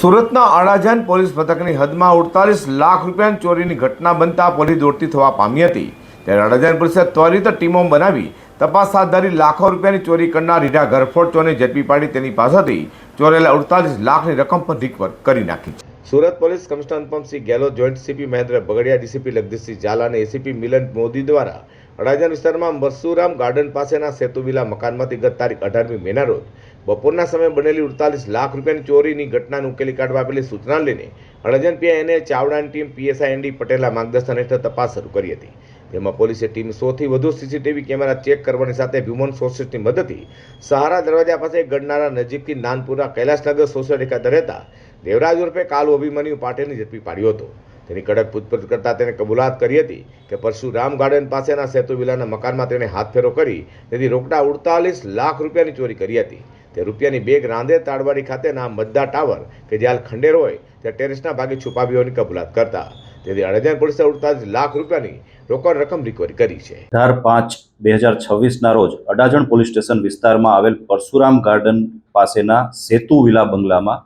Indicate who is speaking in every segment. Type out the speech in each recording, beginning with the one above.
Speaker 1: સુરતના અડાજણ પોલીસ મથકની હદમાં 48 લાખ રૂપિયાની ચોરીની ઘટના બનતા પોલીસ દોડતી થવા પામી હતી। ત્યારે અડાજણ પોલીસે ત્વરિત ટીમો બનાવી તપાસ હાથ ધરી લાખો રૂપિયાની ચોરી કરનાર રીઢા ઘરફોડ ચોરને ઝડપી પાડી તેની પાસેથી ચોરેલા 48 લાખની રકમ પણ રિકવર કરી નાખી છે। Surat police commissioner Anupamsinh Gehlot, joint CP Mahendra Bagadiya, DCP Lagdishsinh Zala અને એસીપી મિલન મોદી દ્વારા અડાજણ વિસ્તારમાં પરશુરામ ગાર્ડન પાસેના સેતુવિલા મકાનમાંથી ગત તારીખ 18મી મેના રોજ બપોરના સમયે બનેલી 48 લાખ રૂપિયાની ચોરીની ઘટનાને ઉકેલી કાઢવા આપેલી સૂચના લઈને અડાજણ પીઆઈ ચાવડાની ટીમ પીએસઆઈ એનડી પટેલના માર્ગદર્શન હેઠળ તપાસ શરૂ કરી હતી। જેમાં પોલીસે ટીમ 100થી વધુ સીસીટીવી કેમેરા ચેક કરવાની સાથે હ્યુમન સોર્સિસની મદદથી સહારા દરવાજા પાસે ગણનારા નજીકથી નાનપુરા કૈલાસનગર સોસાયટી ખાતે રહેતા દેવરાજ ઉર્ફે કાલુ અભિમન્યુ પાટીલને ઝડપી પાડ્યો હતો। તેની કડક પૂછપરછ કરતા તેને કબૂલાત કરી હતી કે પરશુરામ ગાર્ડન પાસેના સેતુ વિલાના મકાનમાં તેણે હાથફેરો કરી તેથી રોકડા 48 લાખ રૂપિયાની ચોરી કરી હતી। તે રૂપિયાની બેગ રાંદેર તાળવાડી ખાતેના મતદાર ટાવર કે જ્યાં ખંડેર હોય ત્યાં ટેરેસના ભાગે છુપાવી હોવાની કબૂલાત કરતા તેથી અડાજણ પોલીસે 48 લાખ રૂપિયાની રોકડ રકમ રિકવરી કરી છે।
Speaker 2: 18/5/2026 ના રોજ અડાજણ પોલીસ સ્ટેશન વિસ્તારમાં આવેલ પરશુરામ ગાર્ડન પાસેના સેતુ વિલા બંગલામાં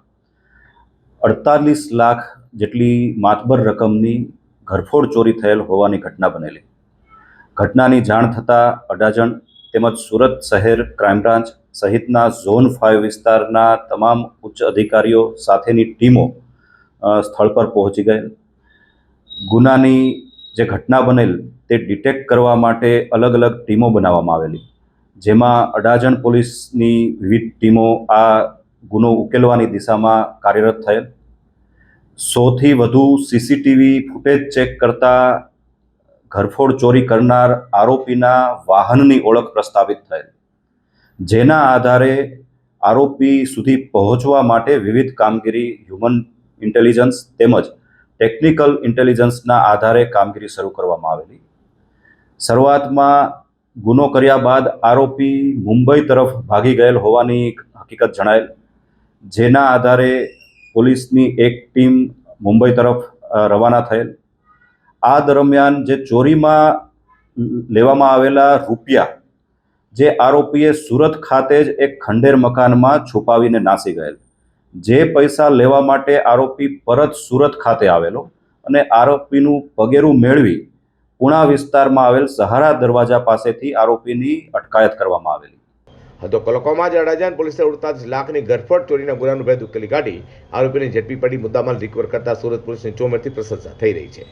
Speaker 2: 48 લાખ જેટલી માતબર રકમની ઘરફોડ ચોરી થયેલ હોવાની ઘટના બનેલી। ઘટનાની જાણ થતાં અડાજણ તેમજ સુરત શહેર ક્રાઇમ બ્રાન્ચ સહિતના ઝોન 5 વિસ્તારના તમામ ઉચ્ચ અધિકારીઓ સાથેની ટીમો સ્થળ પર પહોંચી ગયેલ। ગુનાની જે ઘટના બનેલ તે ડિટેક્ટ કરવા માટે અલગ અલગ ટીમો બનાવવામાં આવેલી, જેમાં અડાજણ પોલીસની વિવિધ ટીમો આ ગુનો ઉકેલવાની દિશામાં કાર્યરત થયેલ। 100થી વધુ સીસીટીવી ફૂટેજ ચેક કરતા ઘરફોડ ચોરી કરનાર આરોપીના વાહનની ઓળખ પ્રસ્થાપિત થયેલ, જેના આધારે આરોપી સુધી પહોંચવા માટે વિવિધ કામગીરી હ્યુમન ઇન્ટેલિજન્સ તેમજ ટેકનિકલ ઇન્ટેલિજન્સના આધારે કામગીરી શરૂ કરવામાં આવેલી। શરૂઆતમાં ગુનો કર્યા બાદ આરોપી મુંબઈ તરફ ભાગી ગયેલ હોવાની હકીકત જણાયેલ, જેના આધારે પોલીસની એક ટીમ મુંબઈ તરફ રવાના થયેલ। આ દરમિયાન જે ચોરીમાં લેવામાં આવેલા રૂપિયા જે આરોપીએ સુરત ખાતે જ એક ખંડેર મકાનમાં છુપાવીને નાસી ગયેલ, જે પૈસા લેવા માટે આરોપી પરત સુરત ખાતે આવેલો અને આરોપીનું પગેરું મેળવી પુણા વિસ્તારમાં આવેલ સહારા દરવાજા પાસેથી આરોપીની અટકાયત કરવામાં આવેલી।
Speaker 1: તો કલકોમાં જ અડાજણ પોલીસે 48 લાખની ઘરફોડ ચોરીના ગુનાનો ભેદ ઉકેલી કાઢી આરોપીને ઝડપી પડી મુદ્દામાલ રિકવર કરતા સુરત પોલીસની ચોમેરથી પ્રશંસા થઈ રહી છે।